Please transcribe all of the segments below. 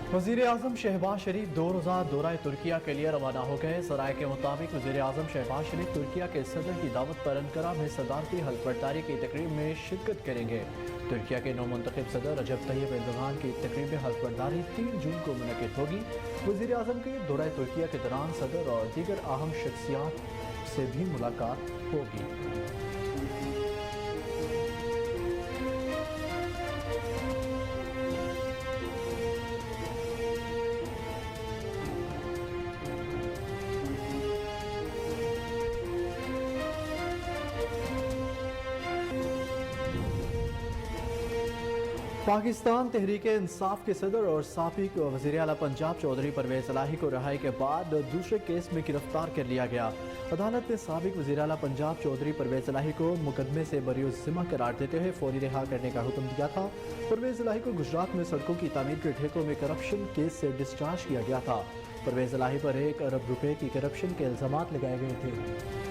वज़ीर आज़म शहबाज शरीफ 2 रोज़ा दौरा तुर्किया के लिए रवाना हो गए। ज़राए के मुताबिक वज़ीर आज़म शहबाज शरीफ तुर्किया के सदर की दावत पर अंकारा में सदारती हल्फबर्दारी की तकरीब में शिरकत करेंगे। तुर्किया के नौमुंतखब सदर रजब तैयब एर्दोगान की तकरीब हल्फबर्दारी 3 जून को मुनक़िद होगी। वज़ीर आज़म के दौरा तुर्किया के दौरान सदर और दीगर अहम शख्सियात से भी मुलाकात होगी। पाकिस्तान तहरीक इंसाफ के सदर और साबिक वज़ीर आला पंजाब चौधरी परवेज़ इलाही को रिहाई के बाद दूसरे केस में गिरफ्तार कर लिया गया। अदालत ने साबिक वज़ीर आला पंजाब चौधरी परवेज़ इलाही को मुकदमे से बरी-उज़्ज़िम्मा करार देते हुए फौरी रिहा करने का हुक्म दिया था। परवेज़ इलाही को गुजरात में सड़कों की तामीर के ठेकों में करप्शन केस से डिस्चार्ज किया गया था। परवेज़ इलाही पर 1 अरब रुपए की करप्शन के इल्ज़ामात लगाए गए थे।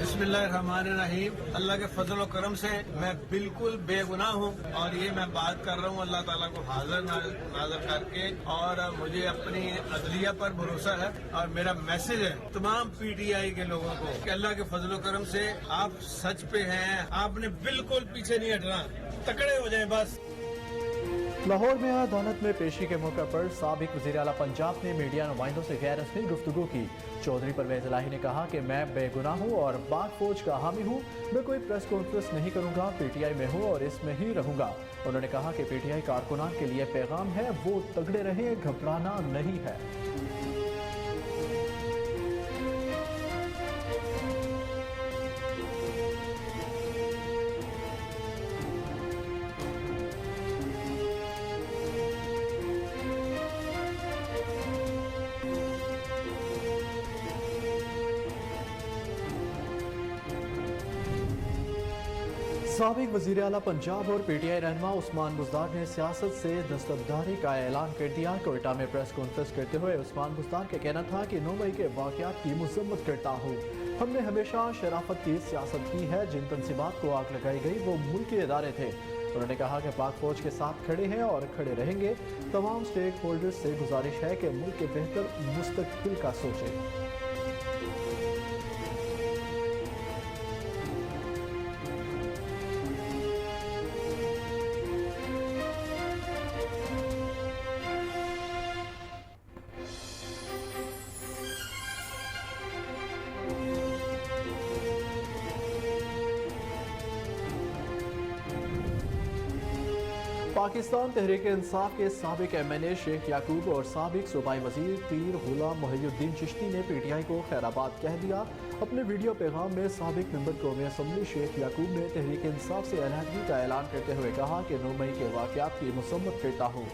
बिस्मिल्लाहिर्रहमानिर्रहीम। अल्लाह के फजल और करम से मैं बिल्कुल बेगुनाह हूँ और ये मैं बात कर रहा हूँ अल्लाह ताला को हाजिर नाज़र करके, और मुझे अपनी अदलिया पर भरोसा है। और मेरा मैसेज है तमाम पीटीआई के लोगों को कि अल्लाह के फजल और करम से आप सच पे हैं, आपने बिल्कुल पीछे नहीं हटना, तकड़े हो जाए बस। लाहौर में अदालत में पेशी के मौके पर साबिक वज़ीर आला पंजाब ने मीडिया नुमाइंदों से गैर रस्मी गुफ्तगू की। चौधरी परवेज़ इलाही ने कहा कि मैं बेगुनाह हूँ और पाक फौज का हामी हूँ। मैं कोई प्रेस कॉन्फ्रेंस नहीं करूँगा, पीटीआई में हूँ और इसमें ही रहूँगा। उन्होंने कहा कि पीटीआई कारकुनान के लिए पैगाम है, वो तगड़े रहें, घबराना नहीं है। साबिक वज़ीर आला पंजाब और पीटीआई रहनुमा उस्मान बुज़दार ने सियासत से दस्तबरदारी का ऐलान कर दिया। कोयटा में प्रेस कॉन्फ्रेंस करते हुए उस्मान बुज़दार का कहना था कि 9 मई के वाक़यात की मज़म्मत करता हूँ। हमने हमेशा शराफत की सियासत की है। जिन तंसीबात को आग लगाई गई वो मुल्की इदारे थे। उन्होंने कहा कि पाक फौज के साथ खड़े हैं और खड़े रहेंगे। तमाम स्टेक होल्डर्स से गुजारिश है कि मुल्क के बेहतर मुस्तकबिल का सोचें। पाकिस्तान तहरीक इंसाफ के साबिक एमएनए शेख याकूब और साबिक सूबाई वजीर पीर गुलाम मुहियुद्दीन चिश्ती ने पीटीआई को खैराबाद कह दिया। अपने वीडियो पैगाम में साबिक मेंबर कौमी असम्बली शेख याकूब ने तहरीक इंसाफ से अलहदगी का ऐलान करते हुए कहा कि 9 मई के वाक़यात की मसम्मत करता हूँ।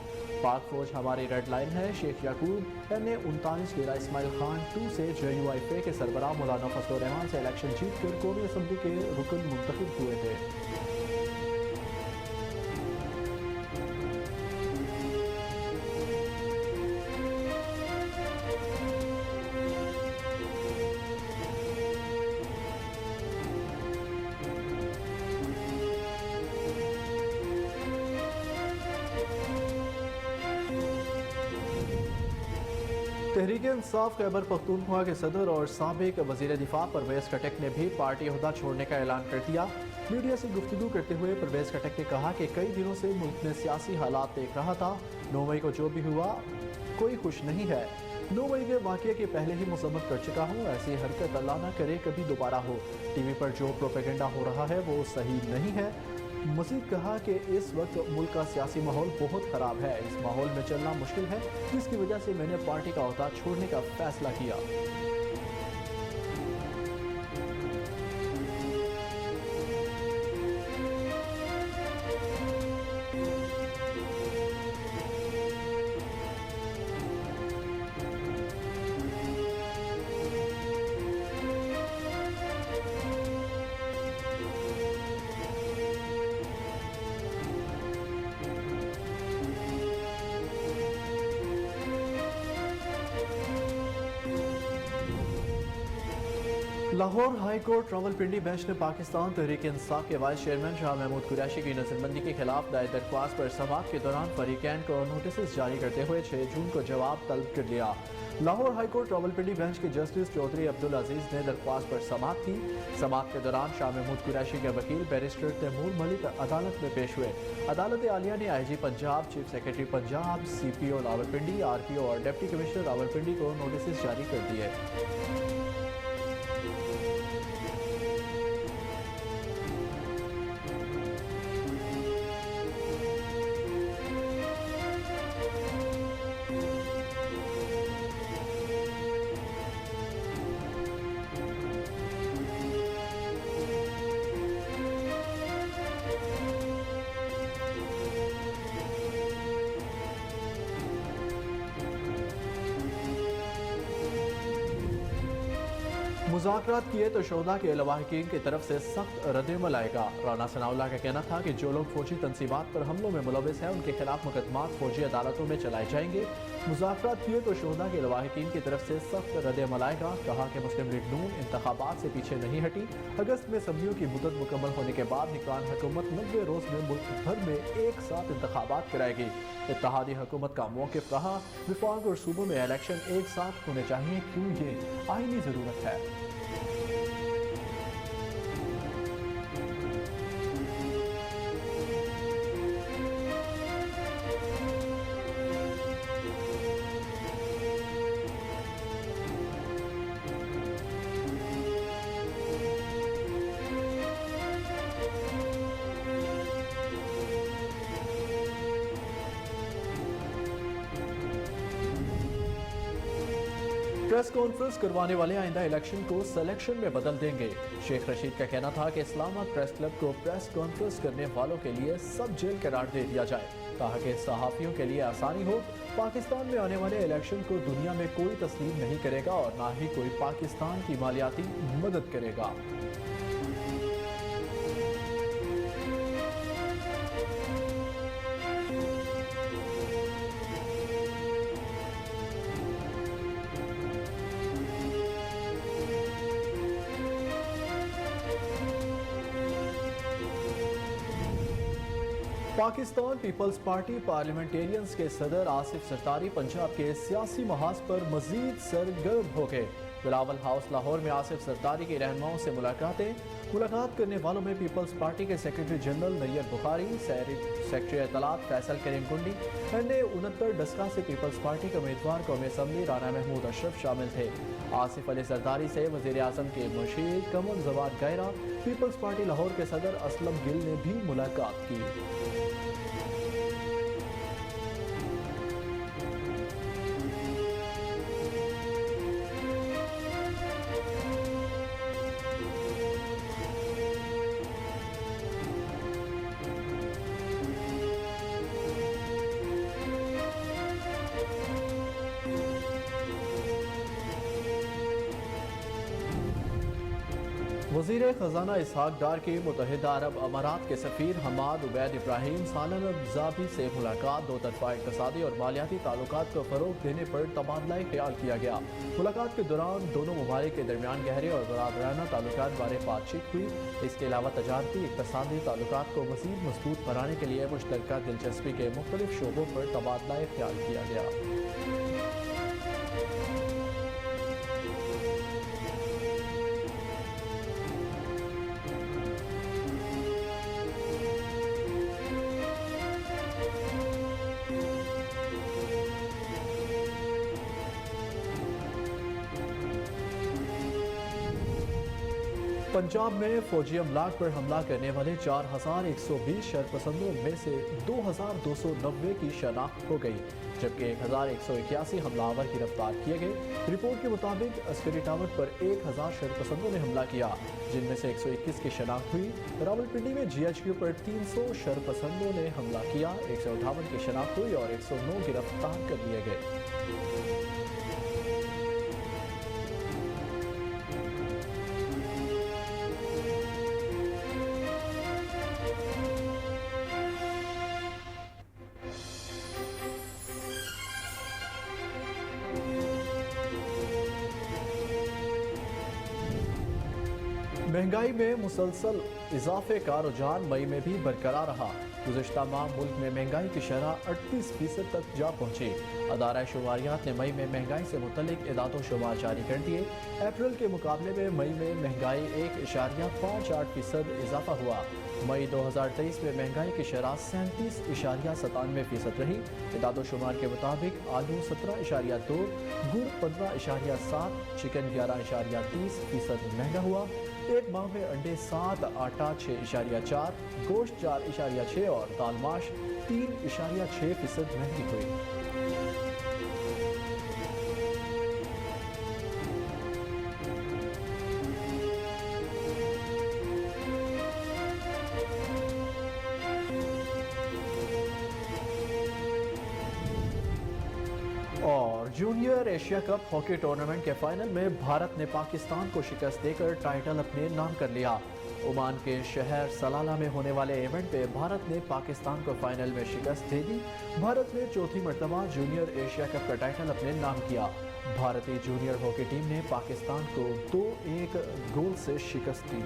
पाक फौज हमारी रेड लाइन है। शेख याकूब NA-39 डेरा इस्माइल खान 2 से JUIFA के सरबराह मौलाना फजलुर रहमान से इलेक्शन जीत कर कौमी असम्बली के रुकन मुंतखब हुए थे। तहरीक इंसाफ खैबर पख्तूनख्वा के सदर और साबिक वज़ीर दिफा परवेज़ खटक ने भी पार्टी ओहदा छोड़ने का ऐलान कर दिया। मीडिया से गुफ्तगू करते हुए परवेज़ खटक ने कहा कि कई दिनों से मुल्क में सियासी हालात देख रहा था। 9 मई को जो भी हुआ कोई खुश नहीं है। 9 मई के वाक़ये के पहले ही मसम्मत कर चुका हूँ। ऐसी हरकत अल्लाह न करे कभी दोबारा हो। टीवी पर जो प्रोपेगेंडा हो रहा है वो सही नहीं है। मज़ीद कहा कि इस वक्त मुल्क का सियासी माहौल बहुत ख़राब है। इस माहौल में चलना मुश्किल है, जिसकी वजह से मैंने पार्टी का ओहदा छोड़ने का फैसला किया। Lahore high court Rawalpindi bench ने पाकिस्तान तहरीक इंसाफ के वाइस चेयरमैन शाह महमूद कुरैशी की नजरबंदी के खिलाफ दायर दरख्वास्त पर समाअत के दौरान फरीकैन को नोटिस जारी करते हुए 6 जून को जवाब तलब कर लिया। Lahore high court Rawalpindi bench के जस्टिस चौधरी अब्दुल अजीज ने दरख्वास्त पर समाअत की। समाअत के दौरान शाह महमूद कुरैशी के वकील बैरिस्टर तैमूर मलिक अदालत में पेश हुए। अदालत आलिया ने IG Punjab, chief secretary Punjab, CPO Rawalpindi, RPO और डिप्टी कमिश्नर रावलपिंडी को नोटिस जारी कर दिए। मुज़ाकरात किए तो शोधा के लवाहिकीन की तरफ से सख्त रद्द-ए-अमल आएगा। राना सनाउल्लाह का कहना था कि जो लोग फौजी तंसीबात पर हमलों में मुलविस हैं उनके खिलाफ मुकदमात फौजी अदालतों में चलाए जाएंगे। मुज़ाकरात किए तो शोधा के लवाहिकीन की तरफ से सख्त रद्द-ए-अमल आएगा। कहा कि मुस्लिम लीग नून इंतखाबात से पीछे नहीं हटी। अगस्त में असम्बलियों की मुद्दत मुकम्मल होने के बाद निगरान हुकूमत 90 रोज में मुल्क भर में एक साथ इंतखाबात कराएगी। इत्तेहादी हुकूमत का मौक़िफ़ रहा विफाक और सूबों में इलेक्शन एक साथ होने चाहिए, क्यों ये आईनी ज़रूरत है। प्रेस कॉन्फ्रेंस करवाने वाले आइंदा इलेक्शन को सिलेक्शन में बदल देंगे। शेख रशीद का कहना था कि इस्लामाबाद प्रेस क्लब को प्रेस कॉन्फ्रेंस करने वालों के लिए सब जेल करार दे दिया जाए ताकि सहाफ़ियों के लिए आसानी हो। पाकिस्तान में आने वाले इलेक्शन को दुनिया में कोई तस्लीम नहीं करेगा और ना ही कोई पाकिस्तान की मालियाती मदद करेगा। पाकिस्तान पीपल्स पार्टी पार्लियामेंटेरियंस के सदर आसिफ सरतारी पंजाब के सियासी महाज पर मजीद सरगर्म हो गए। बिलावल हाउस लाहौर में आसिफ सरतारी के रहनुमाओं से मुलाकात करने वालों में पीपल्स पार्टी के secretary general Nayyar Bukhari, secretary इत्तलात फैसल करीम गुंडी, NA-69 डस्का से पीपल्स पार्टी के उम्मीदवार कौमी असम्बली राना महमूद अशरफ शामिल थे। आसिफ अली सरदारी से वज़ीर आज़म के मुशीर कमर जवाद गैरा, पीपल्स पार्टी लाहौर के सदर असलम गिल ने भी मुलाकात की। वज़ीर ख़जाना इसहाक डार के मुत्तहिदा अरब अमारात के सफ़ीर हमाद उबैद इब्राहिम सालन अब्ज़ाबी से मुलाकात दो तरफ़ा इक़्तिसादी और मालियाती ताल्लुकात को फ़रोग़ देने पर तबादला ख्याल किया गया। मुलाकात के दौरान दोनों ममालिक के दरमियान गहरे और बरादराना ताल्लुकात बारे बातचीत हुई। इसके अलावा तजारती इक़्तिसादी ताल्लुकात को मज़ीद मज़बूत बनाने के लिए मुश्तरका दिलचस्पी के मुख्तलिफ शोबों पर तबादला ख्याल किया गया। पंजाब में फौजी अमलाक पर हमला करने वाले 4120 शरपसंदों में से 2290 की शनाख्त हो गई, जबकि 1181 हमलावर गिरफ्तार किए गए। रिपोर्ट के मुताबिक अस्करी टावर पर 1000 शरपसंदों ने हमला किया, जिनमें से 121 की शनाख्त हुई। रावलपिंडी में GHQ पर 300 शरपसंदों ने हमला किया, 158 की शनाख्त हुई और 109 गिरफ्तार कर लिए गए। महंगाई में मुसलसल इजाफे का रुझान मई में भी बरकरार रहा। गुज़िश्ता माह मुल्क में महंगाई की शरह 38% तक जा पहुंची। अदारा शुमारियात ने मई में महंगाई से मुतल्लिक इदाद शुमार जारी कर दिए। अप्रैल के मुकाबले में मई में महंगाई 1.58% इजाफा हुआ। मई 2023 में महंगाई की शरह 37.97% रही। इदाद शुमार के मुताबिक आलू 17.2, गुड़ 15.7, चिकन 11.30% महंगा हुआ। एक माह में अंडे 7, आटा 6.4, गोश्त 4.6 और दालमाश 3.6% महंगी हुई। और junior Asia cup hockey tournament के फाइनल में भारत ने पाकिस्तान को शिकस्त देकर टाइटल अपने नाम कर लिया। ओमान के शहर सलाला में होने वाले इवेंट में भारत ने पाकिस्तान को फाइनल में शिकस्त दे दी। भारत ने चौथी मरतबा जूनियर एशिया कप का टाइटल अपने नाम किया। भारतीय जूनियर हॉकी टीम ने पाकिस्तान को 2-1 गोल से शिकस्त दी।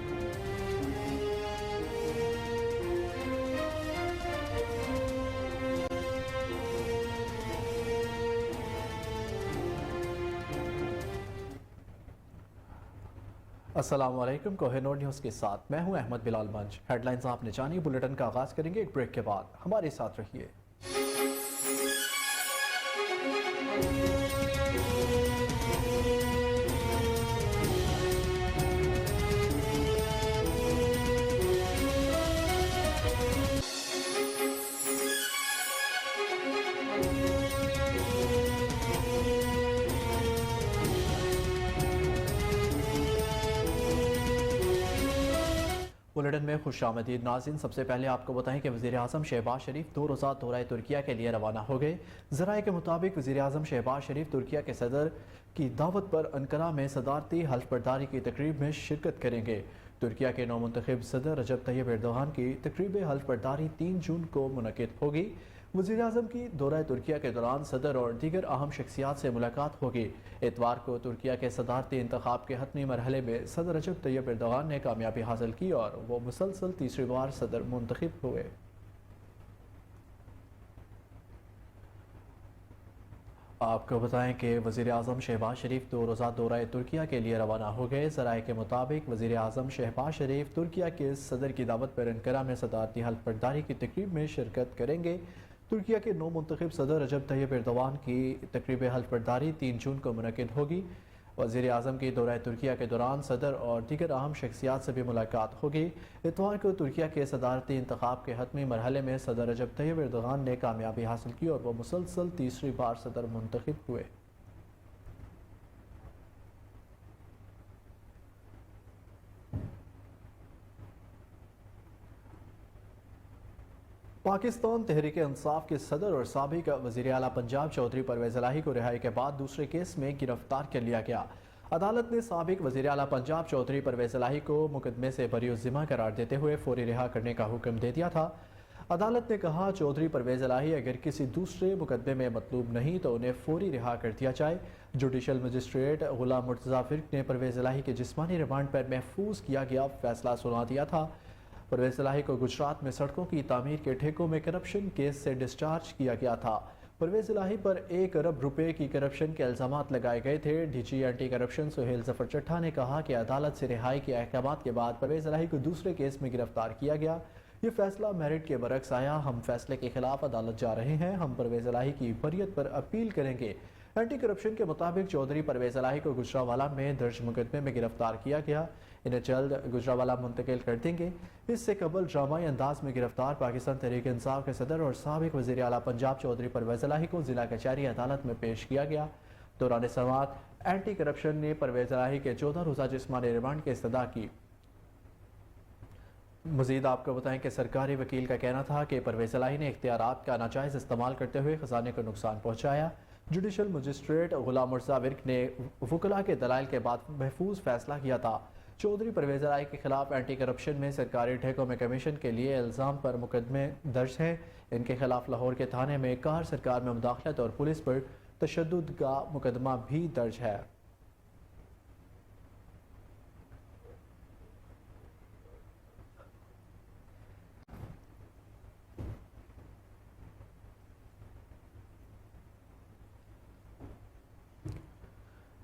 अस्सलाम वालेकुम, कोहिनूर न्यूज़ के साथ मैं हूं अहमद बिलाल मंच। हेडलाइंस आपने जानी। बुलेटिन का आगाज़ करेंगे एक ब्रेक के बाद। हमारे साथ रहिए। बुलेटिन में खुशामदीद नाज़रीन। सबसे पहले आपको बताएं कि वज़ीर आज़म शहबाज शरीफ 2 रोज़ा दौरा तुर्किया के लिए रवाना हो गए। ज़राए के मुताबिक वज़ीर आज़म शहबाज शरीफ तुर्किया के सदर की दावत पर अंकारा में सदारती हल्फ बर्दारी की तकरीब में शिरकत करेंगे। तुर्किया के नौमुंतखब सदर रजब तैयब एर्दोगान की तकरीब हल्फ बर्दारी 3 जून को मुनक़िद होगी। वज़ीर आज़म की दौरा तुर्किया के दौरान सदर और दीगर अहम शख्सियात से मुलाकात होगी। इतवार को तुर्किया के सदारती इंतखाब के हतमी मरहले में सदर रजब तैयब एर्दोगान ने कामयाबी हासिल की और वो मुसलसल तीसरी बार सदर मुंतखब हुए। आपको बताएं कि वज़ीर आज़म शहबाज शरीफ 2 रोज़ा दौरा तुर्किया के लिए रवाना हो गए। ज़राए के मुताबिक वज़ीर आज़म शहबाज शरीफ तुर्किया के सदर की दावत पर अंकारा में सदारती हल्फ बर्दारी की तकरीब में शिरकत करेंगे। तुर्किया के नौ मुंतखब सदर रजब तैयब एर्दोगान की तकरीब हल्फ बर्दारी 3 जून को मुनक़िद होगी। वज़ीर आज़म की दौरा तुर्किया के दौरान सदर और दीगर अहम शख्सियात से भी मुलाकात होगी। इतवार को तुर्किया के सदारती इंतखाब के हतमी मरहले में सदर रजब तैयब एर्दोगान ने कामयाबी हासिल की और वह मुसलसल तीसरी बार सदर मुंतखब हुए। पाकिस्तान तहरीक इंसाफ के सदर और साबिक वज़ीर आला पंजाब चौधरी परवेज़ इलाही को रिहाई के बाद दूसरे केस में गिरफ्तार कर लिया गया। अदालत ने साबिक वज़ीर आला पंजाब चौधरी परवेज़ इलाही को मुकदमे से बरीउज़्ज़िम्मा करार देते हुए फौरी रिहा करने का हुक्म दे दिया था। अदालत ने कहा, चौधरी परवेज़ इलाही अगर किसी दूसरे मुकदमे में मतलूब नहीं तो उन्हें फौरी रिहा कर दिया जाए। जुडिशल मजिस्ट्रेट गुलाम मुर्तज़ा फ़िर्क ने परवेज़ इलाही के जिस्मानी रिमांड पर महफूज किया गया फैसला सुना दिया था। परवेज़ इलाही को गुजरात में सड़कों की तामीर के ठेकों में करप्शन केस से डिस्चार्ज किया गया था। परवेज़ इलाही पर 1 अरब रुपए की करप्शन के इल्ज़ामात लगाए गए थे। DG anti corruption Suhail Zafar Chattha ने कहा कि अदालत से रिहाई के अहकाम के बाद परवेज़ इलाही को दूसरे केस में गिरफ्तार किया गया। ये फैसला मेरिट के बरक्स आया। हम फैसले के खिलाफ अदालत जा रहे हैं। हम परवेज़ इलाही की बरियत पर अपील करेंगे। एंटी करप्शन के मुताबिक चौधरी परवेज़ इलाही को गुजरावाला में दर्ज मुकदमे में गिरफ्तार किया गया। इन्हें जल्द गुजरावाला मुंतकिल कर देंगे। इससे कबल ड्रामाई अंदाज में गिरफ्तार पाकिस्तान तहरीक इंसाफ के सदर और साबिक वज़ीर आला पंजाब चौधरी परवेज़ इलाही को जिला कचहरी अदालत में पेश किया गया। दौरान समाअत एंटी करप्शन ने परवेज़ इलाही के 14 रोज़ा जिस्मानी रिमांड की इस्तदा की। मज़ीद आपको बताएं कि सरकारी वकील का कहना था कि परवेज़ इलाही ने इख्तियारात का नाजायज़ इस्तेमाल करते हुए ख़जाने को नुकसान पहुँचाया। जुडिशल मजिस्ट्रेट गुलाम मुर्तज़ा फ़िर्क ने वकला के दलाइल के बाद महफूज फैसला किया था। चौधरी परवेज़ इलाही के खिलाफ एंटी करप्शन में सरकारी ठेकों में कमीशन के लिए इल्ज़ाम पर मुकदमे दर्ज हैं। इनके खिलाफ लाहौर के थाने में कार सरकार में मुदाखलत और पुलिस पर तशद्दुद का मुकदमा भी दर्ज है।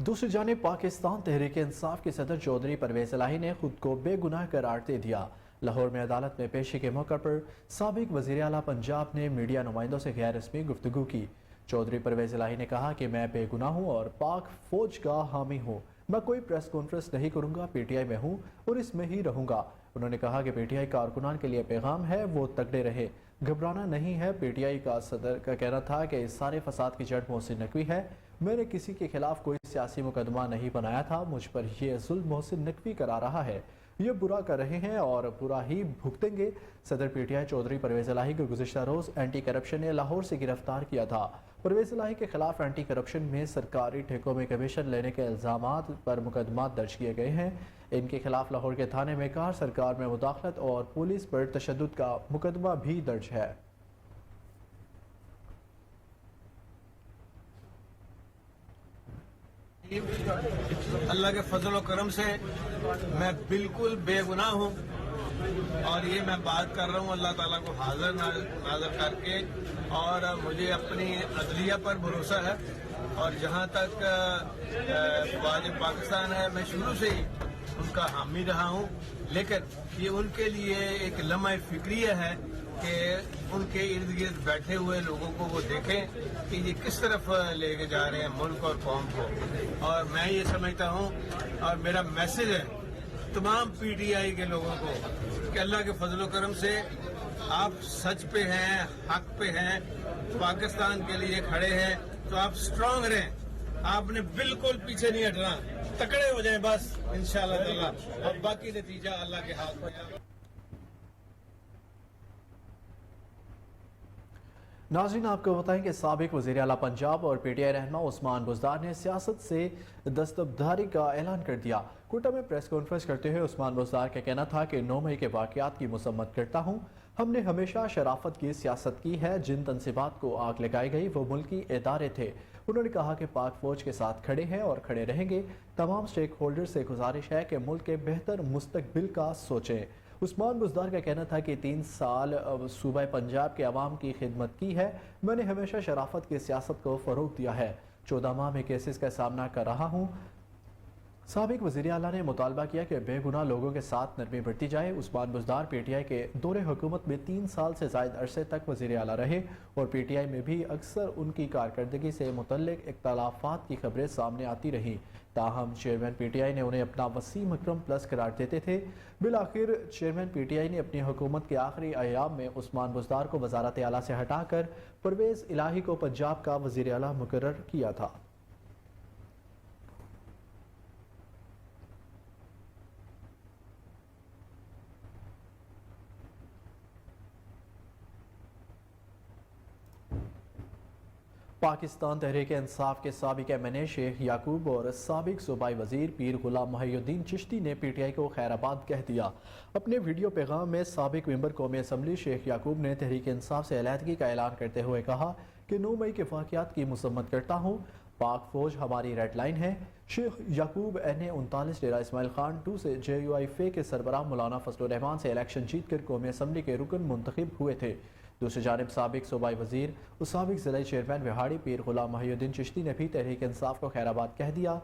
दूसरी जानिब पाकिस्तान तहरीक इंसाफ के सदर चौधरी परवेज इलाही ने खुद को बेगुनाह करार दे दिया। लाहौर में अदालत में पेशी के मौके पर साबिक वज़ीर आला पंजाब ने मीडिया नुमाइंदों से गैर रस्मी गुफ्तगू की। चौधरी परवेज इलाही ने कहा कि मैं बेगुनाह हूँ और पाक फौज का हामी हूँ। मैं कोई प्रेस कॉन्फ्रेंस नहीं करूँगा, पीटीआई में हूँ और इसमें ही रहूँगा। उन्होंने कहा कि पीटीआई कारकुनान के लिए पैगाम है, वो तगड़े रहे, घबराना नहीं है। पीटीआई का सदर का कहना था कि इस सारे फसाद की जड़ मोहसिन नकवी है। मैंने किसी के खिलाफ कोई सियासी मुकदमा नहीं बनाया था। मुझ पर यह जुल्म मोहसिन नकवी करा रहा है। ये बुरा कर रहे हैं और बुरा ही भुगतेंगे। सदर पीटीआई चौधरी परवेज इलाही को गुज़िश्ता रोज़ एंटी करप्शन ने लाहौर से गिरफ्तार किया था। परवेज इलाही के खिलाफ एंटी करप्शन में सरकारी ठेकों में कमीशन लेने के इल्ज़ामात पर मुकदमा दर्ज किए गए हैं। इनके खिलाफ लाहौर के थाने में कार सरकार में मुदाखलत और पुलिस पर तशद्दुद का मुकदमा भी दर्ज है। अल्लाह के फजल और करम से मैं बिल्कुल बेगुनाह हूँ और ये मैं बात कर रहा हूँ अल्लाह ताला को हाजिर नाज़र करके। और मुझे अपनी अदलिया पर भरोसा है और जहाँ तक वाजिब पाकिस्तान है, मैं शुरू से ही उनका हामी रहा हूँ। लेकिन ये उनके लिए एक लम्हा फिक्रिया है कि उनके इर्द गिर्द बैठे हुए लोगों को वो देखें कि ये किस तरफ लेके जा रहे हैं मुल्क और कौम को। और मैं ये समझता हूँ और मेरा मैसेज है तमाम पीटीआई के लोगों को कि अल्लाह के फजल करम से आप सच पे हैं, हक पे हैं, पाकिस्तान के लिए खड़े हैं, तो आप स्ट्रांग रहें। आपने बिल्कुल पीछे नहीं हटना, तकड़े हो जाएं बस इंशाअल्लाह ताला, और बाकी नतीजा अल्लाह के हाथ में है। नाज़रीन, आपको बताएं कि साबिक वज़ीर आला पंजाब और पीटीआई रहनुमा उस्मान बुज़दार ने सियासत से दस्तबरदारी का ऐलान कर दिया। कोटा में प्रेस कॉन्फ्रेंस करते हुए उस्मान बुज़दार का कहना था कि 9 मई के वाक़यात की मसम्मत करता हूँ। हमने हमेशा शराफत की सियासत की है। जिन तनसीबात को आग लगाई गई वो मुल्की इदारे थे। उन्होंने कहा कि पाक फौज के साथ खड़े हैं और खड़े रहेंगे। तमाम स्टेक होल्डर से गुजारिश है कि मुल्क के बेहतर मुस्तकबिल का सोचें। उस्मान बुज़दार का कहना था कि 3 साल सूबा पंजाब के अवाम की खिदमत की है। मैंने हमेशा शराफत की सियासत को फ़रोग़ दिया है। 14 माह में केसेस का सामना कर रहा हूँ। साबिक वज़ीर आला ने मुतालबा किया कि बेगुनाह लोगों के साथ नरमी बरती जाए। उस्मान बुज़दार पीटीआई के दौरे हुकूमत में 3 साल से ज़ायद अरसे तक वज़ीर आला रहे और पीटीआई में भी अक्सर उनकी कारकर्दगी से मुतल्लिक इख्तलाफात की खबरें सामने आती रहीं। ताहम चेयरमैन पीटीआई ने उन्हें अपना वसीम अकरम प्लस करार देते थे। बिलाखिर चेयरमैन पीटीआई ने अपनी हुकूमत के आखिरी अयाम में उस्मान बुज़दार को वज़ारत आला से हटाकर परवेज़ इलाही को पंजाब का वज़ीर आला मुकर्रर किया था। पाकिस्तान तहरीक इंसाफ के साबिक एमएनए शेख याकूब और साबिक सूबाई वजीर पीर गुलाम मोहिउद्दीन चिश्ती ने पीटीआई को खैराबाद कह दिया। अपने वीडियो पैगाम में साबिक मेंबर कौमी असम्बली शेख याकूब ने तहरीक इंसाफ से अलहदगी का ऐलान करते हुए कहा कि 9 मई के वाक़यात की मसम्मत करता हूँ। पाक फौज हमारी रेड लाइन है। शेख याकूब NA-39 डेरा इस्माइल खान 2 से JUIF के सरबराह मौलाना फजलुर रहमान से इलेक्शन जीत कर कौमी असम्बली के रुकन मुंतखब हुए थे। दूसरी जानिब साबिक सूबाई वजीर और साबिक ज़िला चेयरमैन विहाड़ी पीर गुलाम मोहिउद्दीन चिश्ती ने भी तहरीक इंसाफ को खैराबाद कह दिया।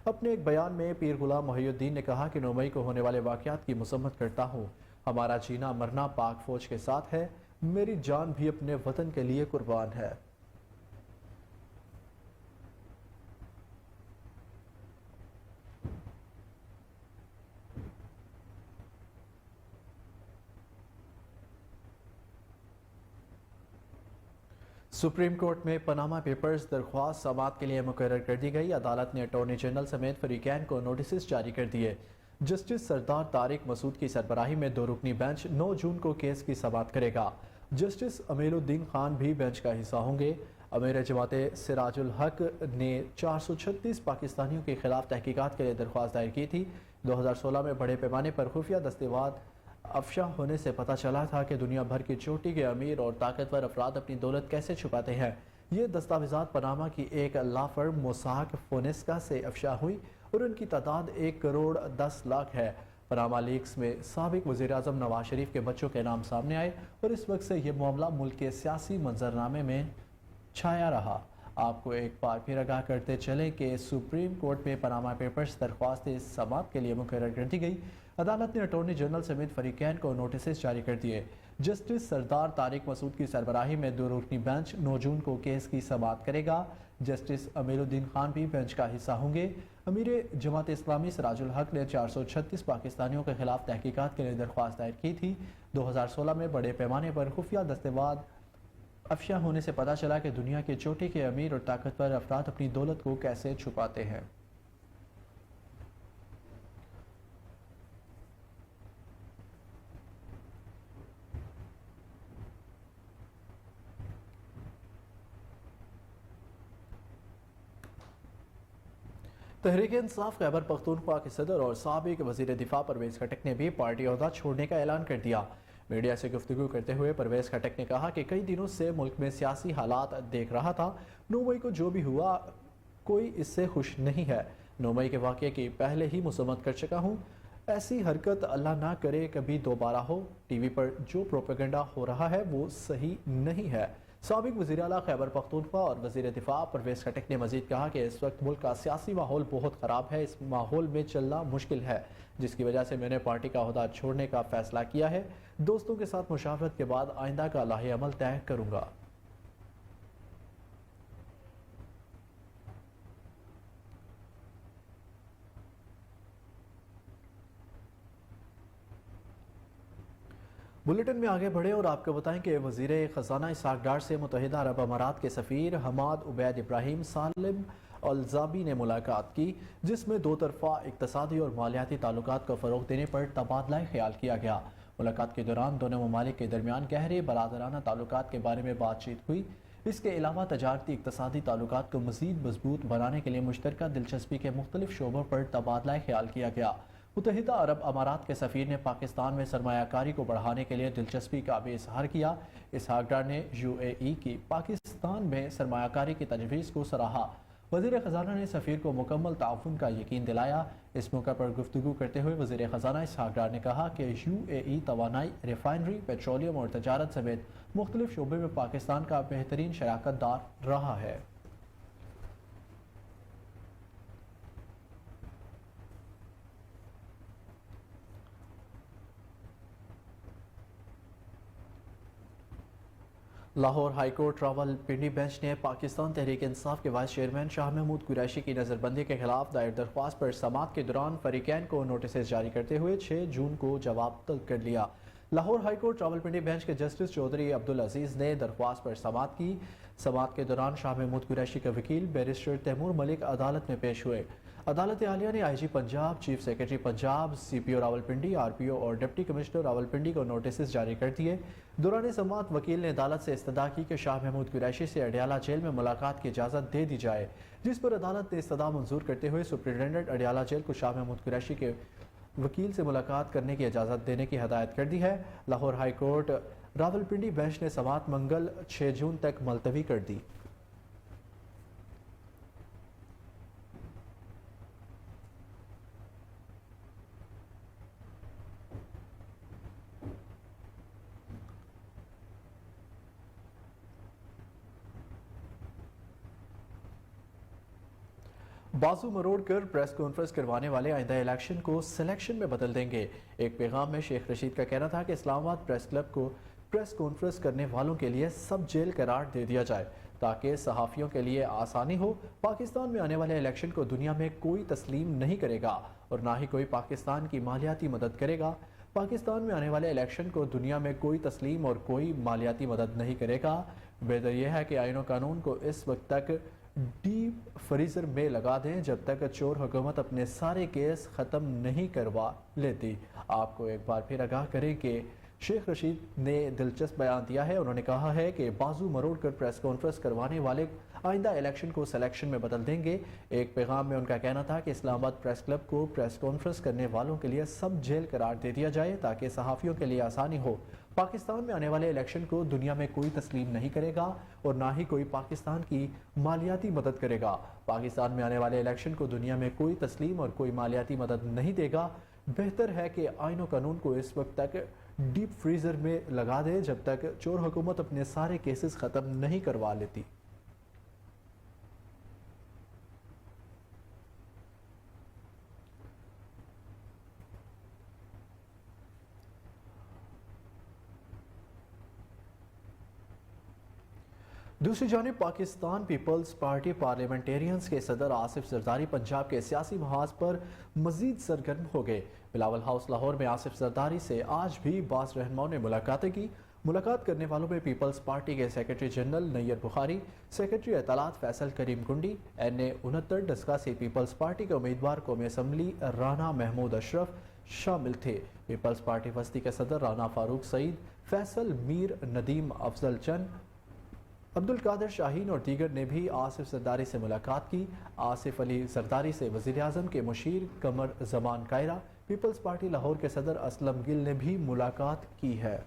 अपने एक बयान में पीर गुलाम मोहिउद्दीन ने कहा कि 9 मई को होने वाले वाक़यात की मसम्मत करता हूँ। हमारा जीना मरना पाक फौज के साथ है। मेरी जान भी अपने वतन के लिए कुर्बान है। सुप्रीम कोर्ट में पनामा पेपर्स दरख्वास्त समाअत के लिए मुकर्रर कर दी गई। अदालत ने अटॉर्नी जनरल समेत फरीकैन को नोटिस जारी कर दिए। जस्टिस सरदार तारिक मसूद की सरबराही में 2 रुकनी बेंच 9 जून को केस की समाअत करेगा। जस्टिस अमीरुद्दीन खान भी बेंच का हिस्सा होंगे। अमीर जमाते सिराजुल हक ने 436 पाकिस्तानियों के खिलाफ तहकीकात के लिए दरख्वास्त दायर की थी। 2016 में बड़े पैमाने पर खुफिया दस्तेवाद अफशा होने से पता चला था कि दुनिया भर की चोटी के अमीर और ताकतवर अफराद अपनी दौलत कैसे छुपाते हैं। ये दस्तावेजात पनामा की एक लॉ फर्म मोसाक फोनेस्का से अफशा हुई और उनकी तादाद 1 करोड़ 10 लाख है। पनामा लीक्स में साबिक वज़ीर आज़म नवाज शरीफ के बच्चों के नाम सामने आए और इस वक्त से यह मामला मुल्क के सियासी मंजरनामे में छाया रहा। आपको एक बार फिर आगाह करते चलें कि सुप्रीम कोर्ट में पनामा पेपर्स दरख्वास्त समाअत के लिए मुकर्रर कर दी गई। अदालत ने अटॉर्नी जनरल समेत फरीकैन को नोटिस जारी कर दिए। जस्टिस सरदार तारिक मसूद की सरबराही में 2 रुकनी बेंच 9 जून को केस की समाअत करेगा। जस्टिस अमीरुद्दीन खान भी बेंच का हिस्सा होंगे। अमीर जमात इस्लामी सिराजुल हक ने 436 पाकिस्तानियों के खिलाफ तहकीकात के लिए दरख्वास्त दायर की थी। 2016 में बड़े पैमाने पर खुफिया दस्तेवाद अफशा होने से पता चला कि दुनिया के चोटी के अमीर और ताकतवर अफराद अपनी दौलत को कैसे छुपाते हैं। तहरीक इंसाफ खैबर पख्तूनख्वा के सदर और साबिक वजीर दिफा परवेज खटक ने भी पार्टी ओहदा छोड़ने का ऐलान कर दिया। मीडिया से गुफ्तगू करते हुए परवेज खटक ने कहा कि कई दिनों से मुल्क में सियासी हालात देख रहा था। 9 मई को जो भी हुआ कोई इससे खुश नहीं है। 9 मई के वाक़े की पहले ही मुसम्मत कर चुका हूँ। ऐसी हरकत अल्लाह ना करे कभी दोबारा हो। टीवी पर जो प्रोपेगेंडा हो रहा है वो सही नहीं है। साबिक वज़ीर आला खैबर पख्तूनख्वा और वज़ीर दिफा परवेज खटक ने मजीद कहा कि इस वक्त मुल्क का सियासी माहौल बहुत ख़राब है। इस माहौल में चलना मुश्किल है, जिसकी वजह से मैंने पार्टी का ओहदा छोड़ने का फैसला किया है। दोस्तों के साथ मुशावरत के बाद आइंदा का लाहे अमल तय करूँगा। बुलेटिन में आगे बढ़े और आपको बताएं कि वज़ीर ख़जाना इसहाक डार से मुत्तहिदा अरब अमारात के सफ़ीर हमाद उबैद इब्राहिम सालिम अलजाबी ने मुलाकात की, जिसमें 2 तरफ़ा इक़्तिसादी और मालियाती ताल्लुकात को फ़रोग़ देने पर तबादला ख्याल किया गया। मुलाकात के दौरान दोनों ममालिक के दरमियान गहरे बरादराना ताल्लुकात के बारे में बातचीत हुई। इसके अलावा तजारती इक़्तिसादी ताल्लुकात को मज़ीद मजबूत बनाने के लिए मुश्तरका दिलचस्पी के मुख्तलिफ शोबों पर तबादला ख्याल किया गया। मुत्तहिदा अरब अमारात के सफ़ीर ने पाकिस्तान में सरमायाकारी को बढ़ाने के लिए दिलचस्पी का भी इजहार किया। इसहाक डार ने UAE की पाकिस्तान में सरमायाकारी की तजवीज़ को सराहा। वज़ीर ख़जाना ने सफ़ीर को मुकम्मल ताउन का यकीन दिलाया। इस मौके पर गुफ्तगू करते हुए वज़ीर ख़जाना इसहाक डार ने कहा कि UAE तवानाई, रिफाइनरी, पेट्रोलियम और तजारत समेत मुख्तलिफ शोबे में पाकिस्तान का बेहतरीन शराकत दार रहा है। लाहौर हाईकोर्ट रावलपिंडी बेंच ने पाकिस्तान तहरीक इंसाफ के वाइस चेयरमैन शाह महमूद कुरैशी की नज़रबंदी के खिलाफ दायर दरख्वास्त पर समाअत के दौरान फरीकैन को नोटिस जारी करते हुए 6 जून को जवाब तलब कर लिया। लाहौर हाईकोर्ट रावलपिंडी बेंच के जस्टिस चौधरी अब्दुल अजीज़ ने दरख्वास्त पर समाअत की। समाअत के दौरान शाह महमूद कुरैशी के वकील बैरिस्टर तैमूर मलिक अदालत में पेश हुए। अदालत आलिया ने IG Punjab, chief secretary Punjab, CPO Rawalpindi, RPO और डिप्टी कमिश्नर रावलपिंडी को नोटिस जारी कर दिए। दौरान समाअत वकील ने अदालत से इस्तदा की कि शाह महमूद कुरैशी से अडियाला जेल में मुलाकात की इजाज़त दे दी जाए, जिस पर अदालत ने इस्तदा मंजूर करते हुए सुप्रिटेंडेंट अडियाला जेल को शाह महमूद कुरैशी के वकील से मुलाकात करने की इजाज़त देने की हदायत कर दी है। लाहौर हाईकोर्ट रावलपिंडी बेंच ने समाअत मंगल 6 जून तक मुलतवी कर दी। बाजू मरोड़ कर प्रेस कॉन्फ्रेंस करवाने वाले आइंदा इलेक्शन को सिलेक्शन में बदल देंगे। एक पैगाम में शेख रशीद का कहना था कि इस्लामाबाद प्रेस क्लब को प्रेस कॉन्फ्रेंस करने वालों के लिए सब जेल करार दे दिया जाए ताकि सहाफ़ियों के लिए आसानी हो। पाकिस्तान में आने वाले इलेक्शन को दुनिया में कोई तस्लीम नहीं करेगा और ना ही कोई पाकिस्तान की मालियाती मदद करेगा। पाकिस्तान में आने वाले इलेक्शन को दुनिया में कोई तस्लीम और कोई मालियाती मदद नहीं करेगा। बेहतर यह है कि आईन और कानून को इस वक्त तक डीप फ्रीजर में लगा दें जब तक चोर हुकूमत अपने सारे केस ख़त्म नहीं करवा लेती। आपको एक बार फिर आगाह करें कि शेख रशीद ने दिलचस्प बयान दिया है। उन्होंने कहा है कि बाजू मरोड़ कर प्रेस कॉन्फ्रेंस करवाने वाले आइंदा इलेक्शन को सिलेक्शन में बदल देंगे। एक पैगाम में उनका कहना था कि इस्लामाबाद प्रेस क्लब को प्रेस कॉन्फ्रेंस करने वालों के लिए सब जेल करार दे दिया जाए ताकि सहाफ़ियों के लिए आसानी हो। पाकिस्तान में आने वाले इलेक्शन को दुनिया में कोई तस्लीम नहीं करेगा और ना ही कोई पाकिस्तान की मालियाती मदद करेगा। पाकिस्तान में आने वाले इलेक्शन को दुनिया में कोई तस्लीम और कोई मालियाती मदद नहीं देगा। बेहतर है कि आईन और कानून को इस वक्त तक डीप फ्रीजर में लगा दे जब तक चोर हुकूमत अपने सारे केसेस ख़त्म नहीं करवा लेती। दूसरी जानिब पाकिस्तान पीपल्स पार्टी पार्लियामेंटेरियंस के सदर आसिफ जरदारी पंजाब के सियासी महाज पर मजीद सरगर्म हो गए। बिलावल हाउस लाहौर में आसिफ जरदारी से आज भी बास रहनुमाओं ने मुलाकातें की। मुलाकात करने वालों में पीपल्स पार्टी के secretary general Nayyar Bukhari, secretary एतलात फैसल करीम कुंडी, NA 69 डस्कासी पीपल्स पार्टी के उम्मीदवार कौमी असम्बली राना महमूद अशरफ शामिल थे। पीपल्स पार्टी वस्ती के सदर राना फारूक सईद, फैसल मीर, नदीम अफजल चंद, अब्दुल कादिर शाहीन और दीगर ने भी आसिफ जरदारी से मुलाकात की। आसिफ अली जरदारी से वज़ीर आज़म के मुशीर कमर जमान कायरा, पीपल्स पार्टी लाहौर के सदर असलम गिल ने भी मुलाकात की है।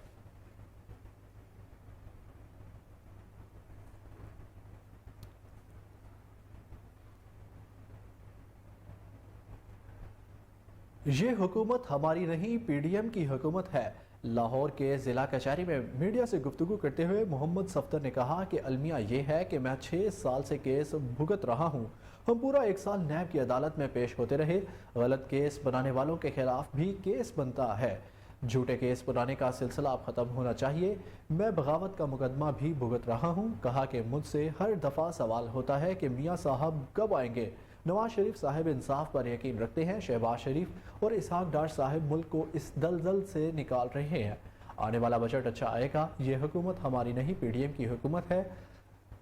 ये हुकूमत हमारी नहीं, PDM की हुकूमत है। लाहौर के ज़िला कचहरी में मीडिया से गुफ्तगू करते हुए मोहम्मद सफ्दर ने कहा कि अलमिया ये है कि मैं 6 साल से केस भुगत रहा हूँ। हम पूरा 1 साल नैब की अदालत में पेश होते रहे। गलत केस बनाने वालों के खिलाफ भी केस बनता है। झूठे केस बनाने का सिलसिला अब ख़त्म होना चाहिए। मैं बगावत का मुकदमा भी भुगत रहा हूँ। कहा कि मुझसे हर दफ़ा सवाल होता है कि मियाँ साहब कब आएंगे। नवाज शरीफ साहब इंसाफ पर यकीन रखते हैं। शहबाज शरीफ और इसहाक डार साहब मुल्क को इस दलदल से निकाल रहे हैं। आने वाला बजट अच्छा आएगा। ये हुकूमत हमारी नहीं, PDM की हुकूमत है।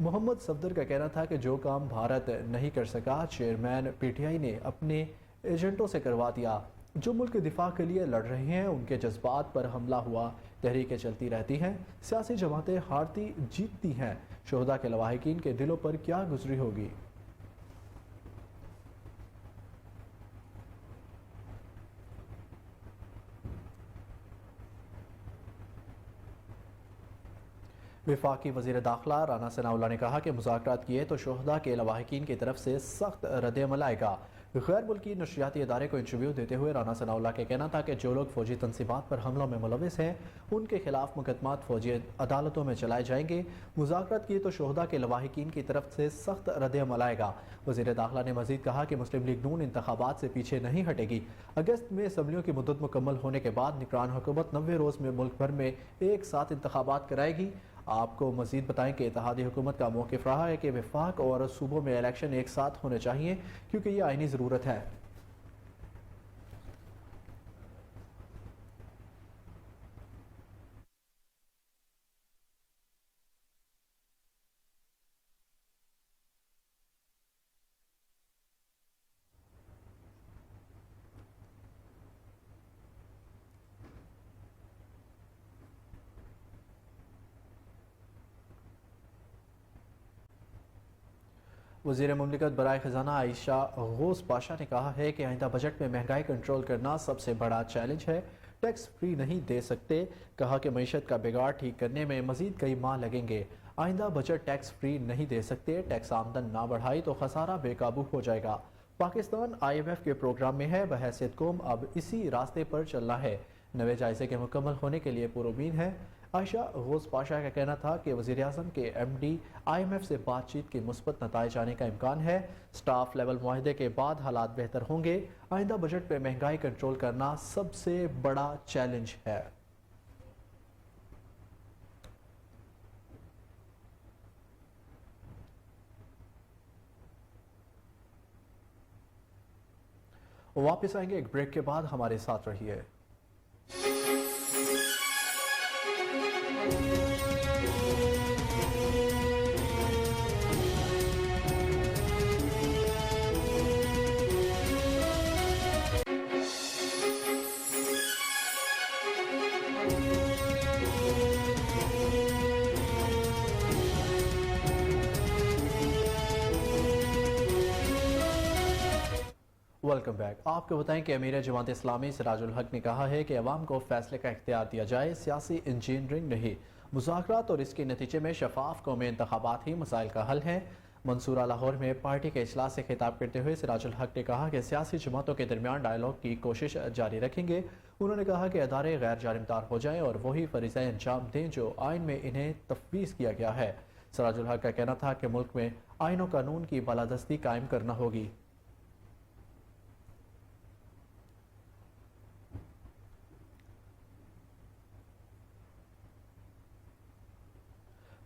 मोहम्मद सफदर का कहना था कि जो काम भारत नहीं कर सका, चेयरमैन PTI ने अपने एजेंटों से करवा दिया। जो मुल्क के दिफा के लिए लड़ रहे हैं, उनके जज्बात पर हमला हुआ। तहरीकें चलती रहती हैं, सियासी जमातें हारती जीतती हैं। शोहदा के लवाहिकीन के दिलों पर क्या गुजरी होगी। वफाकी वज़ीर दाखिला राना सनाउल्लाह ने कहा कि मुज़ाकरात किए तो शोहदा के लवाहिकीन की तरफ से सख्त रद्द-ए-अमल आएगा। गैर मुल्की नशरियाती इदारे को इंटरव्यू देते हुए राना सनाउल्लाह का कहना था कि जो लोग फौजी तनसीबात पर हमलों में मुलविस हैं, उनके खिलाफ मुकदमात फौजी अदालतों में चलाए जाएंगे। मुज़ाकरात किए तो शोहदा के लवाहिकीन की तरफ से सख्त रद्द-ए-अमल आएगा। वज़ीर दाखिला ने मजीद कहा कि मुस्लिम लीग नून इंतखाबात से पीछे नहीं हटेगी। अगस्त में असम्बलियों की मुद्दत मुकम्मल होने के बाद निगरान हुकूमत 90 रोज़ में मुल्क भर में एक साथ इंतखाबात कराएगी। आपको मजीद बताएं कि इत्तेहादी हुकूमत का मौक़िफ़ रहा है कि वफाक और सूबों में इलेक्शन एक साथ होने चाहिए, क्योंकि ये आईनी ज़रूरत है। वज़ीर मुमलिकत बराए ख़जाना आयशा गौस पाशा ने कहा है कि आइंदा बजट में महंगाई कंट्रोल करना सबसे बड़ा चैलेंज है। टैक्स फ्री नहीं दे सकते। कहा कि मईशत का बिगाड़ ठीक करने में मजीद कई माह लगेंगे। आइंदा बजट टैक्स फ्री नहीं दे सकते। टैक्स आमदन ना बढ़ाई तो खसारा बेकाबू हो जाएगा। पाकिस्तान IMF के प्रोग्राम में है, बहैसियत कौम अब इसी रास्ते पर चलना है। नवे जायजे के मुकम्मल होने के लिए पुरुमीद है। आयशा गौस पाशा का कहना था कि वज़ीर आज़म के MD IMF से बातचीत के मुस्बत नताइज आने का इम्कान है। स्टाफ लेवल मुआहदे के बाद हालात बेहतर होंगे। आइंदा बजट में महंगाई कंट्रोल करना सबसे बड़ा चैलेंज है। वापस आएंगे एक ब्रेक के बाद, हमारे साथ रहिए। Welcome back. आपको बताएं कि अमीर जमात इस्लामी सिराजुल हक ने कहा है कि अवाम को फैसले का इख्तियार दिया जाए, सियासी इंजीनियरिंग नहीं। मुज़ाकरात और इसके नतीजे में शफाफ कौमी इंतखाबात ही मसाइल का हल है। मंसूरा लाहौर में पार्टी के इजलास से खिताब करते हुए सिराजुल हक ने कहा कि सियासी जमातों के दरमियान डायलॉग की कोशिश जारी रखेंगे। उन्होंने कहा कि अदारे गैर जानिबदार हो जाएं और वही फरीज़े अंजाम दें जो आइन में इन्हें तफवीज़ किया गया है। सिराजुल हक का कहना था कि मुल्क में आइन और कानून की बालादस्ती कायम करना होगी।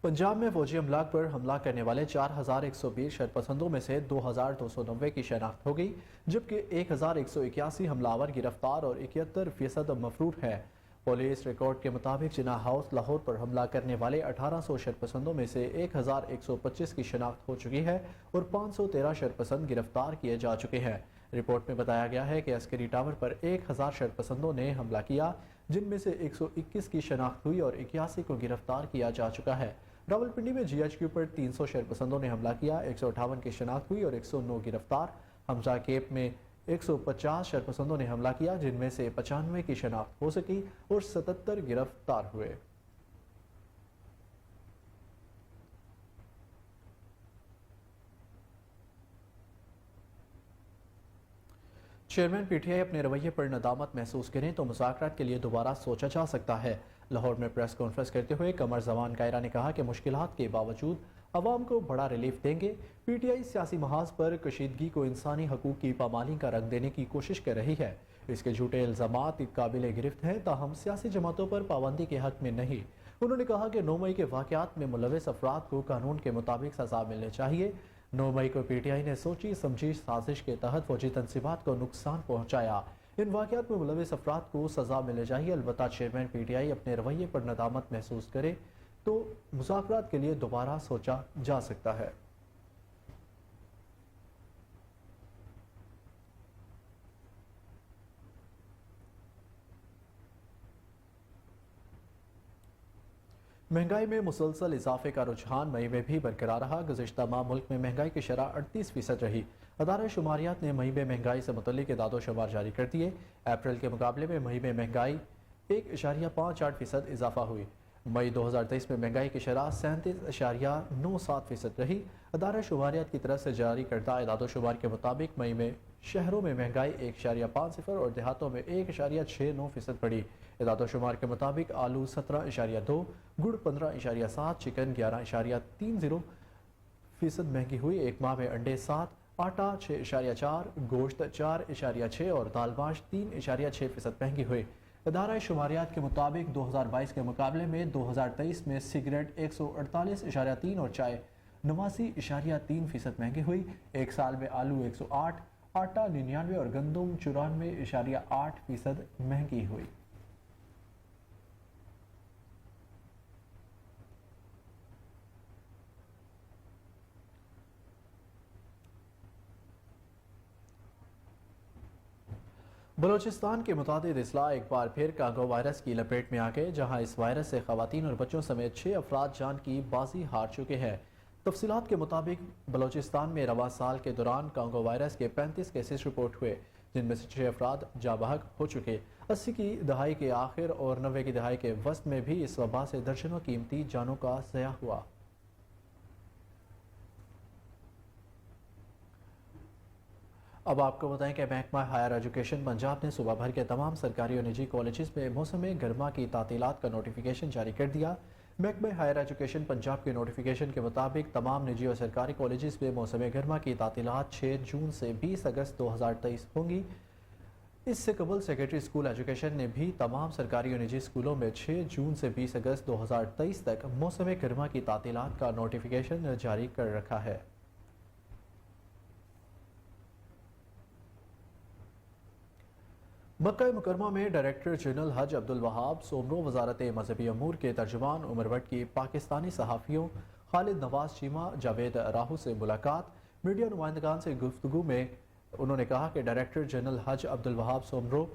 पंजाब में फौजी अमलाक पर हमला करने वाले 4,120 शरपसंदों में से 2,290 की शनाख्त हो गई, जबकि 1,181 हमलावर गिरफ्तार और 71% मफरूर है। पुलिस रिकॉर्ड के मुताबिक जिना हाउस लाहौर पर हमला करने वाले 1,800 शरपसंदों में से 1,125 की शनाख्त हो चुकी है और 513 शरपसंद गिरफ्तार किए जा चुके हैं। रिपोर्ट में बताया गया है कि अस्करी टावर पर 1,000 शरपसंदों ने हमला किया, जिनमें से 121 की शनाख्त हुई और 81 को गिरफ्तार किया जा चुका है। रावलपिंडी में GHQ पर 300 शरपसंदों ने हमला किया, 158 की शनाख्त हुई और 109 गिरफ्तार। हमजा केप में 150 शरपसंदों ने हमला किया, जिनमें से 95 की शनाख्त हो सकी और 77 गिरफ्तार हुए। चेयरमैन PTI अपने रवैये पर नदामत महसूस करें तो मुज़ाकरात के लिए दोबारा सोचा जा सकता है। लाहौर में प्रेस कॉन्फ्रेंस करते हुए कमर जमान कायरा ने कहा कि मुश्किलात के बावजूद अवाम को बड़ा रिलीफ देंगे। PTI सियासी महाज पर कशीदगी को इंसानी हकूक की पामाली का रंग देने की कोशिश कर रही है। इसके झूठे इल्ज़ामात काबिल गिरफ्त हैं, ताहम सियासी जमातों पर पाबंदी के हक में नहीं। उन्होंने कहा कि 9 मई के वाक़यात में मुलविस अफराद को कानून के मुताबिक सजा मिलनी चाहिए। 9 मई को PTI ने सोची समझी साजिश के तहत फौजी तनसीबात को नुकसान पहुँचाया। इन वाक़यात में मुलविस अफराद को सजा मिलनी चाहिए। अलबत्ता चेयरमैन PTI अपने रवैये पर नदामत महसूस करे तो मुज़ाकरात के लिए दोबारा सोचा जा सकता है। महंगाई में मुसलसल इजाफे का रुझान मई में भी बरकरार रहा। गुज़िश्ता माह मुल्क में महंगाई की शरह 38% रही। अदारा शुमारियात ने मई में महंगाई से मुतल्लिक दादोशुमार जारी कर दिए। अप्रैल के मुकाबले में मई में महंगाई 1.58% इजाफा हुई। मई 2023 में महंगाई की शरह 37.97% रही। अदारा शुमारियात की तरफ से जारी करदा दादोशुमार के मुताबिक मई में शहरों में महंगाई 1.50 और देहातों में 1.69% बढ़ी। दादोशुमार के मुताबिक आलू 17.2, गुड़ 15.7, चिकन 11.30% महंगी हुई। एक माह में अंडे 7, आटा 6.4, गोश्त 4.6 और दाल माश 3.6% महंगी हुई। अदारा शुमारियात के मुताबिक 2022 के मुकाबले में 2023 में सिगरेट 148.3 और चाय 89.3% महंगी हुई। एक साल में आलू 108, आटा 99 और गंदम 94.8% महंगी हुई। बलोचिस्तान के मुतादिद अजला एक बार फिर कांगो वायरस की लपेट में आ गए, जहां इस वायरस से खवातीन और बच्चों समेत 6 अफराद जान की बाजी हार चुके हैं। तफसीलात के मुताबिक बलोचिस्तान में रवा साल के दौरान कांगो वायरस के 35 केसेस रिपोर्ट हुए, जिनमें से 6 अफराद जाँ बहक हो चुके। 80 की दहाई के आखिर और 90 की दहाई के वस्त में भी इस वबा से दर्जनों कीमती जानों का ज़या हुआ। अब आपको बताएं कि महकमा हायर एजुकेशन पंजाब ने सूबा भर के तमाम सरकारी और निजी कॉलेजेस में मौसम गर्मा की तातीलात का नोटिफिकेशन जारी कर दिया। महकमा हायर एजुकेशन पंजाब के नोटिफिकेशन के मुताबिक तमाम निजी और सरकारी कॉलेजेस में मौसम गर्मा की तातीलात 6 जून से 20 अगस्त 2023 होंगी। इससे कबल सेक्रेटरी स्कूल एजुकेशन ने भी तमाम सरकारी और निजी स्कूलों में 6 जून से 20 अगस्त 2023 तक मौसम गर्मा की तातीलात का नोटिफिकेशन जारी कर रखा है। मक्का मुकरमा में डायरेक्टर जनरल हज अब्दुल वहाब सोमरो वजारत मजहबी अमूर के तर्जुमान उमर भट्ट की पाकिस्तानी सहाफ़ियों खालिद नवाज चीमा जावेद राहू से मुलाकात। मीडिया नुमाइंदगान से गुफ्तगू में उन्होंने कहा कि डायरेक्टर जनरल हज अब्दुल वहाब सोमरो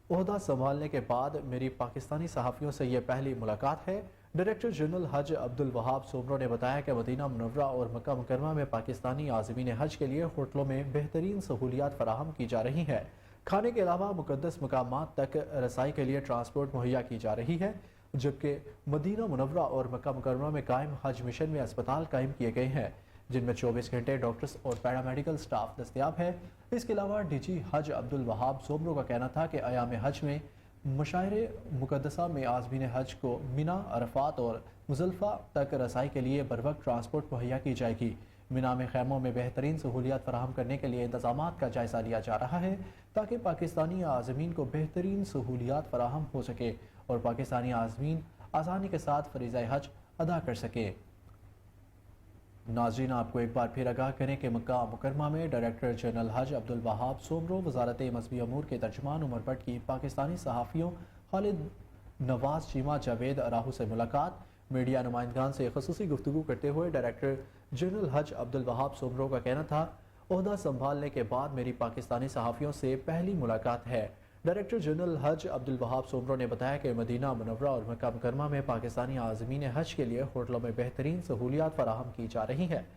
ओहदा संभालने के बाद मेरी पाकिस्तानी सहाफ़ियों से यह पहली मुलाकात है। डायरेक्टर जनरल हज अब्दुल वहाब सोमरो ने बताया कि मदीना मुनव्वरा और मक्का मुकरमा में पाकिस्तानी आज़मीन हज के लिए होटलों में बेहतरीन सहूलियात फराहम की जा रही हैं। खाने के अलावा मुकद्दस मकामात तक रसाई के लिए ट्रांसपोर्ट मुहैया की जा रही है, जबकि मदीना मुनव्वरा और मक्का मुकरमा में कायम हज मिशन में अस्पताल कायम किए गए हैं, जिनमें 24 घंटे डॉक्टर्स और पैरामेडिकल स्टाफ दस्तियाब है। इसके अलावा DG हज अब्दुल वहाब सोमरो का कहना था कि अयाम हज में मशाइरे मुकद्दसा में आज़मीन हज को मिना, अरफात और मुज़ल्फ़ा तक रसाई के लिए बर वक्त ट्रांसपोर्ट मुहैया की जाएगी। मिना में खैमों में बेहतरीन सहूलियात फराहम करने के लिए इंतजामात का जायज़ा लिया जा रहा है, ताकि पाकिस्तानी आज़मीन को बेहतरीन सहूलियात फराहम हो सके और पाकिस्तानी आज़मीन आसानी के साथ फ़रीज़ा हज अदा कर सके। नाज़रीन, आपको एक बार फिर आगाह करें कि मक्का मुकरमा में डायरेक्टर जनरल हज अब्दुल वहाब सोमरो, वजारत मजहबी अमूर के तर्जुमान उमर भट्ट की पाकिस्तानी सहाफ़ियों खालिद नवाज, चीमा, जावेद राहू से मुलाकात। मीडिया नुमाइंदगान से खसूसी गुफ्तगू करते हुए डायरेक्टर जनरल हज अब्दुल वहाब सोमरो का कहना था, ओहदा संभालने के बाद मेरी पाकिस्तानी सहाफ़ियों से पहली मुलाकात है। डायरेक्टर जनरल हज अब्दुल वहाब सोमरो ने बताया कि मदीना मुनव्वरा और मक्का मुकरमा में पाकिस्तानी आज़मीन हज के लिए होटलों में बेहतरीन सहूलियात फराहम की जा रही हैं।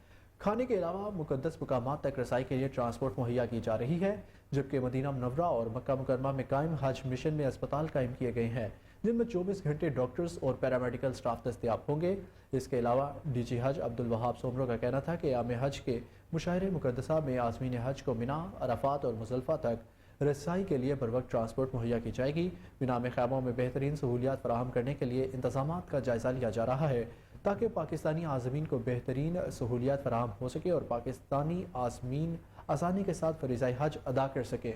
खाने के अलावा मुकद्दस मकामात तक रसाई के लिए ट्रांसपोर्ट मुहैया की जा रही है, जबकि मदीना मुनव्वरा और मक्का मुकरमा में कायम हज मिशन में अस्पताल कायम किए गए हैं, जिनमें 24 घंटे डॉक्टर्स और पैरामेडिकल स्टाफ दस्तयाब होंगे। इसके अलावा डीजी हज अब्दुल वहाब सोमरो का कहना था कि आम हज के मुशाहिरे मुकद्दसा में आज़मीन हज को मिना, अराफात और मुज़दलिफ़ा तक रसाई के लिए बर वक्त ट्रांसपोर्ट मुहैया की जाएगी। मिना में खैमों में बेहतरीन सहूलियात फराहम करने के लिए इंतजामात का जायज़ा लिया जा रहा है, ताकि पाकिस्तानी आज़मीन को बेहतरीन सहूलियात फराहम हो सके और पाकिस्तानी आज़मीन आसानी के साथ फरीज़ाए हज अदा कर सके।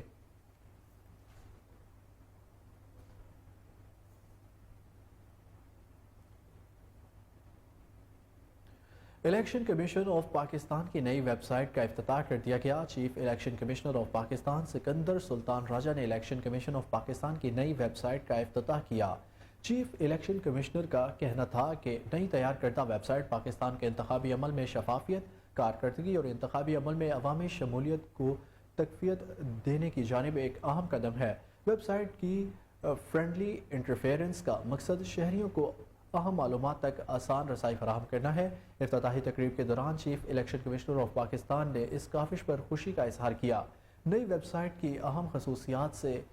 इलेक्शन कमीशन ऑफ पाकिस्तान की नई वेबसाइट का इफ्तिताह कर दिया गया। Chief election commissioner of Pakistan Sikandar Sultan Raja ने इलेक्शन कमीशन ऑफ पाकिस्तान की नई वेबसाइट का इफ्तिताह किया। चीफ इलेक्शन कमिश्नर का कहना था कि नई तैयार करदा वेबसाइट पाकिस्तान के इंतखाबी अमल में शफाफियत, कारकर्दगी और इंतखाबी अमल में अवामी शमूलियत को तकवीत देने की जानिब एक अहम कदम है। वेबसाइट की फ्रेंडली इंटरफेरेंस का मकसद शहरियों को अहम मालूमात तक आसान रसाई फराहम करना है। इफ्तिताही तकरीब के दौरान chief election commissioner of Pakistan ने इस काविश पर खुशी का इजहार किया। नई वेबसाइट की अहम खसूसियात से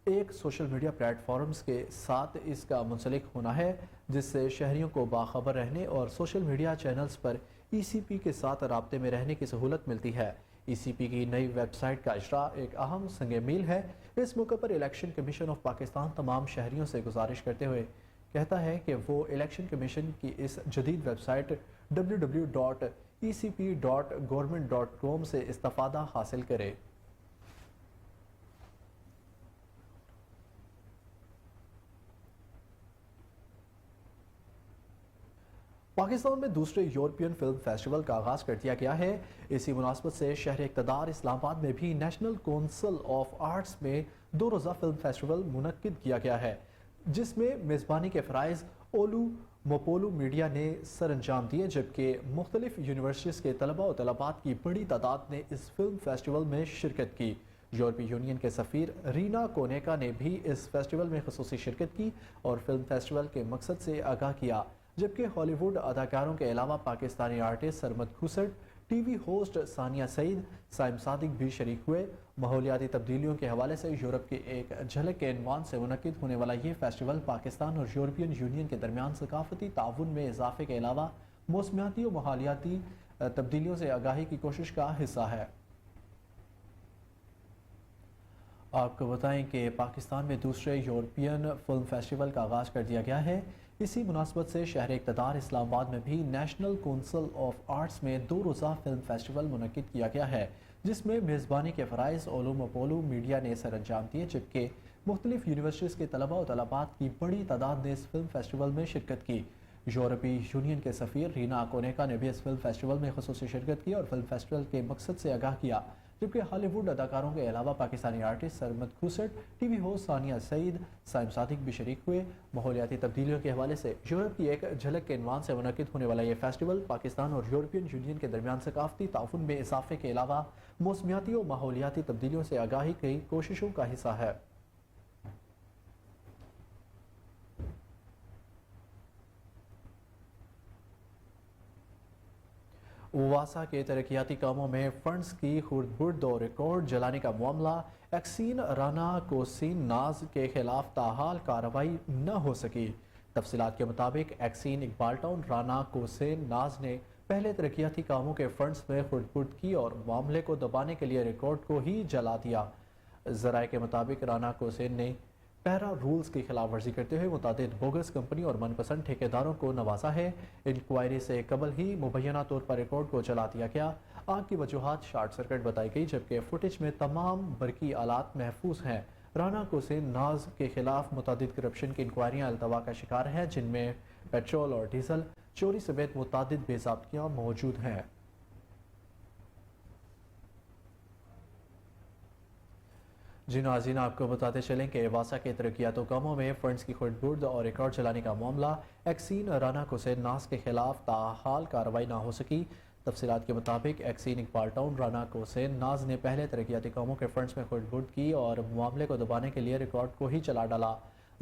एक सोशल मीडिया प्लेटफॉर्म्स के साथ इसका मुंसलिक होना है, जिससे शहरियों को बाखबर रहने और सोशल मीडिया चैनल्स पर ECP के साथ राब्ते में रहने की सहूलत मिलती है। ECP की नई वेबसाइट का इजरा एक अहम संग मील है। इस मौके पर इलेक्शन कमीशन ऑफ पाकिस्तान तमाम शहरियों से गुजारिश करते हुए कहता है कि वो इलेक्शन कमीशन की इस जदीद वेबसाइट www.ecp.government.com से इस्तिफादा हासिल करे। पाकिस्तान में दूसरे यूरोपियन फिल्म फेस्टिवल का आगाज कर दिया गया है। इसी मुनासबत से शहर इक़्तिदार इस्लामाबाद में भी नेशनल कौंसिल ऑफ आर्ट्स में 2 रोज़ा फिल्म फेस्टिवल मुनक्किद किया गया है, जिसमें मेज़बानी के फ़राइज़ ओलू मोपोलू मीडिया ने सर अंजाम दिए, जबकि मुख्तलिफ यूनिवर्सिटीज़ के तलबा और तलबात की बड़ी तादाद ने इस फिल्म फेस्टिवल में शिरकत की। यूरोपीय यूनियन के सफ़ीर रीना कोनेका ने भी इस फेस्टिवल में खसूसी शिरकत की और फिल्म फेस्टिवल के मकसद से आगाह किया, जबकि हॉलीवुड अदाकारों के अलावा Pakistani artist Sarmad Khoosat, TV host Sania Saeed, Saim Sadiq भी शरीक हुए। माहौलियाती तब्दीलियों के हवाले से यूरोप की एक झलक के इनवान से मुनक्किद होने वाला ये फेस्टिवल पाकिस्तान और यूरोपियन यूनियन के दरमियान सकाफती ताउन में इजाफे के अलावा मौसमियाती और माहौलियाती तब्दीलियों से आगाही की कोशिश का हिस्सा है। आपको बताएं कि पाकिस्तान में दूसरे यूरोपियन फिल्म फेस्टिवल का आगाज़ कर दिया गया है। इसी मुनासबत से शहर इक़्तिदार इस्लामाबाद में भी नेशनल कौंसिल ऑफ आर्ट्स में 2 रोज़ा फिल्म फेस्टिवल मुनक्किद किया गया है, जिसमें मेज़बानी के फ़राइज़ ओलूम अपोलो मीडिया ने सर अंजाम दिए, जबकि मुख्तलिफ यूनिवर्सिटीज़ के तलबा और तलबात की बड़ी तादाद ने इस फिल्म फेस्टिवल में शिरकत की। यूरोपीय यूनियन के सफ़ीर रीना कोनेका ने भी इस फिल्म फेस्टिवल में खसूसी शिरकत की और फिल्म फेस्टिवल के मकसद से आगाह किया, जबकि हॉलीवुड अदाकारों के अलावा Pakistani artist Sarmad Khoosat, TV host Sania Saeed, Saim Sadiq भी शरीक हुए। माहौलियाती तब्दीलियों के हवाले से यूरोप की एक झलक के इनवान से मुनक्किद होने वाला ये फेस्टिवल पाकिस्तान और यूरोपियन यूनियन के दरमियान सकाफती ताउन में इजाफे के अलावा मौसमियाती और माहौलियाती तब्दीलियों से आगाही की कोशिशों का हिस्सा है। वासा के तरक्याती कामों में फंड्स की खुर्द-बुर्द और रिकॉर्ड जलाने का मामला एक्सीन राना कोसिन नाज के खिलाफ ताहाल कार्रवाई न हो सकी। तफसीलात के मुताबिक एक्सीन इकबाल टाउन राना कोसिन नाज ने पहले तरक्याती कामों के फंड्स में खुर्द-बुर्द की और मामले को दबाने के लिए रिकॉर्ड को ही जला दिया। ज़राए के मुताबिक राना कोसिन ने पैरा रूल्स की खिलाफ वर्जी करते हुए मुतादिद बोगस कंपनी और मनपसंद ठेकेदारों को नवाजा है। इंक्वायरी से कबल ही मुबैना तौर पर रिकॉर्ड को जला दिया गया। आग की वजूहात शॉर्ट सर्किट बताई गई, जबकि फुटेज में तमाम बरकी आलात महफूज हैं। राना हुसैन नाज के खिलाफ मुतादिद करप्शन की इंक्वायरियाँ अल्तवा का शिकार हैं, जिनमें पेट्रोल और डीजल चोरी समेत मुतादिद बेज़ाब्तियाँ मौजूद हैं। जी नाज़रीन, आपको बताते चलें कि वासा के तरक्याती कामों में फंड्स की खुर्द-बुर्द और रिकॉर्ड चलाने का मामला एक्सीन राना हुसैन नाज के खिलाफ ताहाल कार्रवाई ना हो सकी। तफसीलात के मुताबिक एक्सीन इकबाल टाउन राना हुसैन नाज ने पहले तरक्याती कामों के फंड्स में खुर्द-बुर्द की और मामले को दबाने के लिए रिकॉर्ड को ही चला डाला।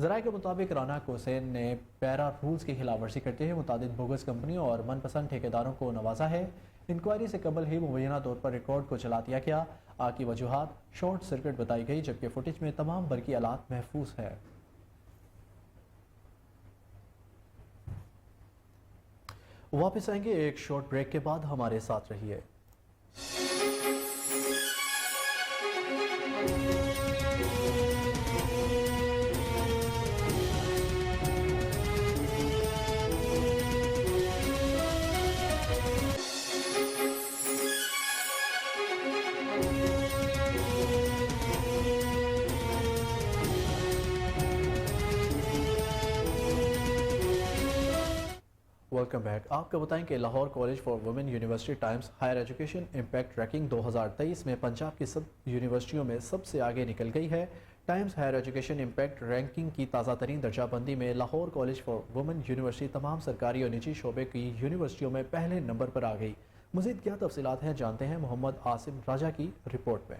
ज़राए के मुताबिक राना हुसैन ने पैरा रूल्स की खिलाफ वर्जी करते हुए मुतादिद बोगस कंपनियों और मनपसंद ठेकेदारों को नवाजा है। इंक्वायरी से कबल ही मुबैना तौर पर रिकॉर्ड को चला दिया गया। आग की वजूहात शॉर्ट सर्किट बताई गई, जबकि फुटेज में तमाम बरकी आलात महफूज है। वापस आएंगे एक शॉर्ट ब्रेक के बाद, हमारे साथ रहिए। Welcome back. आपको बताएं कि Lahore college for women university times higher education impact ranking 2023 में पंजाब की सब यूनिवर्सिटियों में सबसे आगे निकल गई है। Times higher education impact ranking की ताज़ा तरीन दर्जाबंदी में Lahore college for women university तमाम सरकारी और निजी शोबे की यूनिवर्सिटियों में पहले नंबर पर आ गई। मज़ीद क्या तफसीलात हैं, जानते हैं मोहम्मद आसिम राजा की रिपोर्ट में।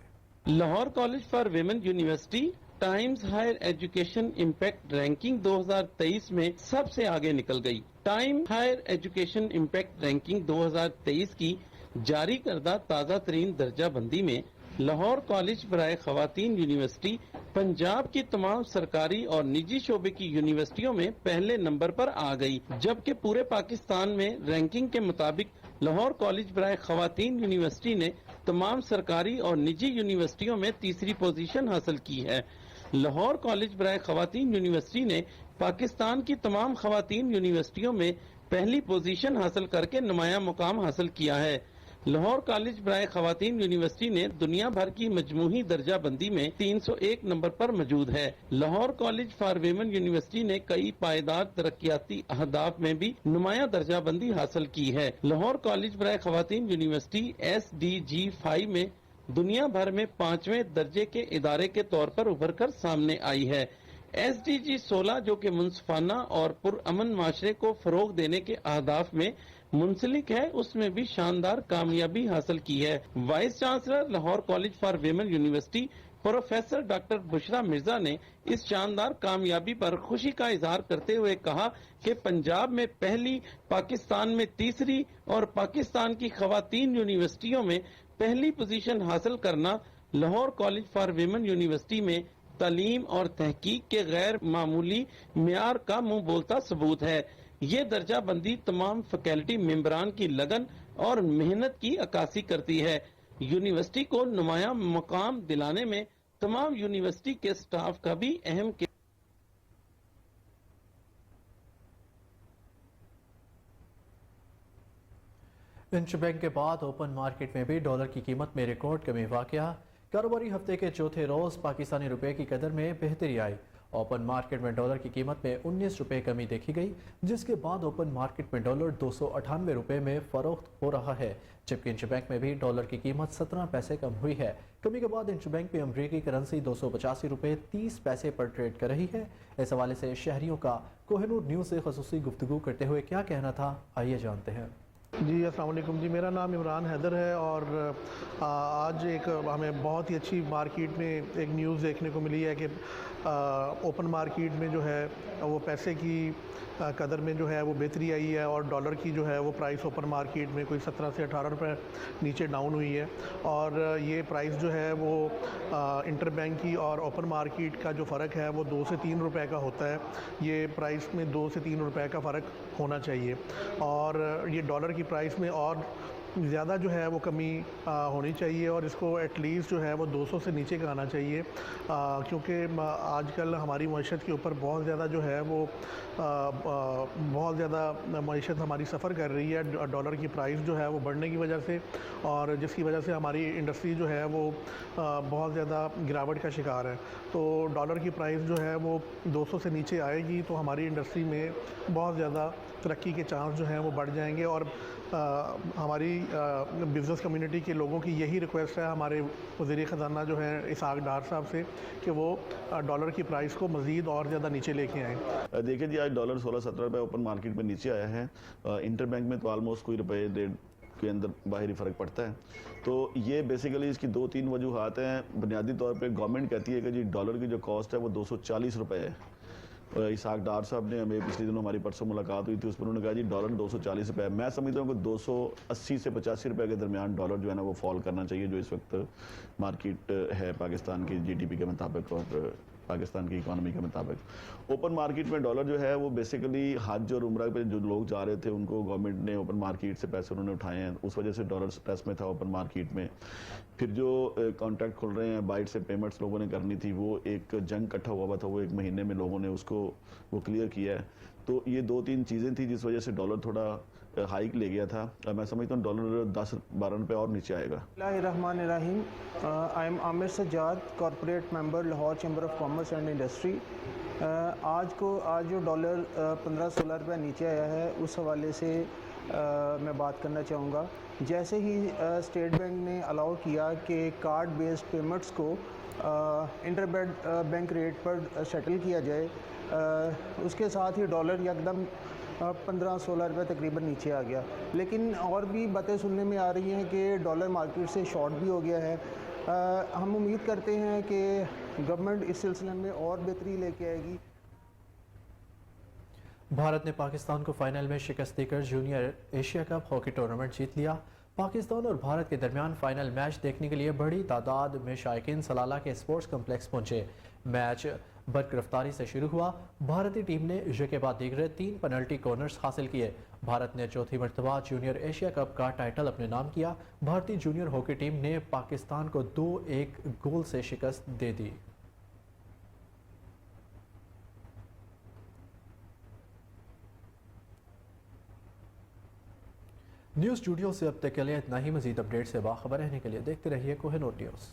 Lahore college for women university times higher education impact ranking 2023 में सबसे आगे निकल गई। Time higher education impact ranking 2023 की जारी करदा ताज़ा तरीन दर्जा बंदी में लाहौर कॉलेज बराए खवातीन यूनिवर्सिटी पंजाब की तमाम सरकारी और निजी शोबे की यूनिवर्सिटियों में पहले नंबर पर आ गई, जबकि पूरे पाकिस्तान में रैंकिंग के मुताबिक लाहौर कॉलेज बराए खवातीन यूनिवर्सिटी ने तमाम सरकारी और निजी यूनिवर्सिटियों में तीसरी पोजीशन हासिल की है। लाहौर कॉलेज बराए खवातीन यूनिवर्सिटी ने पाकिस्तान की तमाम खवातीन यूनिवर्सिटियों में पहली पोजीशन हासिल करके नुमाया मुकाम हासिल किया है। लाहौर कॉलेज बराए खवातीन यूनिवर्सिटी ने दुनिया भर की मजमूही दर्जा बंदी में 301 नंबर पर मौजूद है। Lahore college for women university ने कई पायदार तरक्याती अहदाफ में भी नुमाया दर्जा बंदी हासिल की है। लाहौर कॉलेज बराए खवातीन यूनिवर्सिटी SDG 5 में दुनिया भर में 5वें दर्जे के इदारे के तौर पर उभर कर सामने आई है। SDG 16 जो कि मुनसफाना और पुरअमन माशरे को फरोग देने के अहदाफ में मुंसलिक है, उसमें भी शानदार कामयाबी हासिल की है। Vice chancellor Lahore college for women university professor doctor Bushra Mirza ने इस शानदार कामयाबी पर खुशी का इजहार करते हुए कहा कि पंजाब में पहली, पाकिस्तान में तीसरी और पाकिस्तान की खवातीन यूनिवर्सिटियों में पहली पोजीशन हासिल करना Lahore college for women university में तालीम और तहकीक के गैर मामूली मियार का मुंह बोलता सबूत है। ये दर्जा बंदी तमाम फैकल्टी मेंबरान की लगन और मेहनत की अक्कासी करती है। यूनिवर्सिटी को नुमाया मुकाम दिलाने में तमाम यूनिवर्सिटी के स्टाफ का भी अहम इंच बैंक के बाद ओपन मार्केट में भी डॉलर की कीमत में रिकॉर्ड कमी वाक़या। कारोबारी हफ्ते के चौथे रोज पाकिस्तानी रुपए की कदर में बेहतरी आई। ओपन मार्केट में डॉलर की कीमत में 19 रुपए कमी देखी गई, जिसके बाद ओपन मार्केट में डॉलर 298 रुपए में फरोख्त हो रहा है, जबकि इंच बैंक में भी डॉलर की कीमत 17 पैसे कम हुई है। कमी के बाद इंच बैंक में अमरीकी करेंसी 285 रुपए 30 पैसे पर ट्रेड कर रही है। इस हवाले से शहरियों का कोहिनूर न्यूज़ से खसूसी गुफ्तगू करते हुए क्या कहना था, आइए जानते हैं। जी अस्सलाम वालेकुम जी, मेरा नाम इमरान हैदर है और आज एक हमें बहुत ही अच्छी मार्केट में एक न्यूज़ देखने को मिली है कि ओपन मार्केट में जो है वो पैसे की कदर में जो है वो बेहतरी आई है और डॉलर की जो है वो प्राइस ओपन मार्केट में कोई 17 से 18 रुपए नीचे डाउन हुई है। और ये प्राइस जो है वो इंटर बैंक की और ओपन मार्केट का जो फ़र्क है वो 2 से 3 रुपए का होता है। ये प्राइस में 2 से 3 रुपए का फ़र्क होना चाहिए और ये डॉलर की प्राइस में और ज़्यादा जो है वो कमी होनी चाहिए और इसको एटलीस्ट जो है वो 200 से नीचे का आना चाहिए, क्योंकि आजकल हमारी मईशत के ऊपर बहुत ज़्यादा जो है वो बहुत ज़्यादा मईशत हमारी सफ़र कर रही है डॉलर की प्राइस जो है वो बढ़ने की वजह से, और जिसकी वजह से हमारी इंडस्ट्री जो है वो बहुत ज़्यादा गिरावट का शिकार है। तो डॉलर की प्राइस जो है वो 200 से नीचे आएगी तो हमारी इंडस्ट्री में बहुत ज़्यादा तरक्की के चांस जो हैं वो बढ़ जाएंगे। और हमारी बिज़नेस कम्युनिटी के लोगों की यही रिक्वेस्ट है हमारे वज़ीर ख़ज़ाना जो हैं इसहाक़ डार साहब से कि वो डॉलर की प्राइस को मज़ीद और ज़्यादा नीचे लेके आएँ। देखिए जी, आज डॉलर 16-17 रुपये ओपन मार्केट में नीचे आया है। इंटर बैंक में तो ऑलमोस्ट कोई रुपये डेढ़ के अंदर बाहरी फ़र्क पड़ता है। तो ये बेसिकली इसकी 2-3 वजूहात हैं। बुनियादी तौर पे गवर्नमेंट कहती है कि जी डॉलर की जो कॉस्ट है वो 240 रुपये है। इसहाक़ डार साहब ने हमें पिछले दिनों हमारी परसों मुलाकात हुई थी, उस पर उन्होंने कहा जी डॉलर 240 रुपये है। मैं समझता हूँ कि 280 से 85 रुपये के दरमियान डॉलर जो है ना वो फॉल करना चाहिए, जो इस वक्त मार्केट है पाकिस्तान की जीडीपी के मुताबिक और पाकिस्तान की इकॉनमी के मुताबिक। ओपन मार्केट में डॉलर जो है वो बेसिकली हज और उम्रा पे जो लोग जा रहे थे उनको गवर्नमेंट ने ओपन मार्केट से पैसे उन्होंने उठाए हैं, उस वजह से डॉलर स्ट्रेस में था ओपन मार्केट में। फिर जो कॉन्ट्रैक्ट खुल रहे हैं बाइट से पेमेंट्स लोगों ने करनी थी, वो एक जंग इकट्ठा हुआ था, वो 1 महीने में लोगों ने उसको वो क्लियर किया है। तो ये 2-3 चीज़ें थी जिस वजह से डॉलर थोड़ा हाइक ले गया था। मैं समझता हूँ डॉलर 10-12 रुपये और नीचे आएगा। बिस्मिल्लाहिर्रहमानिर्रहीम। I am Aamir Sajjad, corporate member, Lahore chamber of commerce and industry. आज जो डॉलर 15-16 रुपये नीचे आया है उस हवाले से मैं बात करना चाहूँगा। जैसे ही स्टेट बैंक ने अलाउ किया कि कार्ड बेस्ड पेमेंट्स को इंटर बैंक रेट पर सेटल किया जाए, उसके साथ ही डॉलर यकदम 15-16 रुपये तकरीबन नीचे आ गया। लेकिन और भी बातें सुनने में आ रही हैं कि डॉलर मार्केट से शॉर्ट भी हो गया है। हम उम्मीद करते हैं कि गवर्नमेंट इस सिलसिले में और बेहतरी लेके आएगी। भारत ने पाकिस्तान को फाइनल में शिकस्त देकर junior Asia cup hockey tournament जीत लिया। पाकिस्तान और भारत के दरमियान फाइनल मैच देखने के लिए बड़ी तादाद में शायकीन सलाला के स्पोर्ट्स कम्प्लेक्स पहुंचे। मैच बरकरफ्तारी से शुरू हुआ। भारतीय टीम ने एक के बाद दीगरे 3 पेनल्टी कॉर्नर्स हासिल किए। भारत ने चौथी मरतबा जूनियर एशिया कप का टाइटल अपने नाम किया। भारतीय जूनियर हॉकी टीम ने पाकिस्तान को 2-1 गोल से शिकस्त दे दी। न्यूज़ स्टूडियो से अब तक के लिए इतना ही। मजीद अपडेट से बाखबर रहने के लिए देखते रहिए कोहिनूर न्यूज़।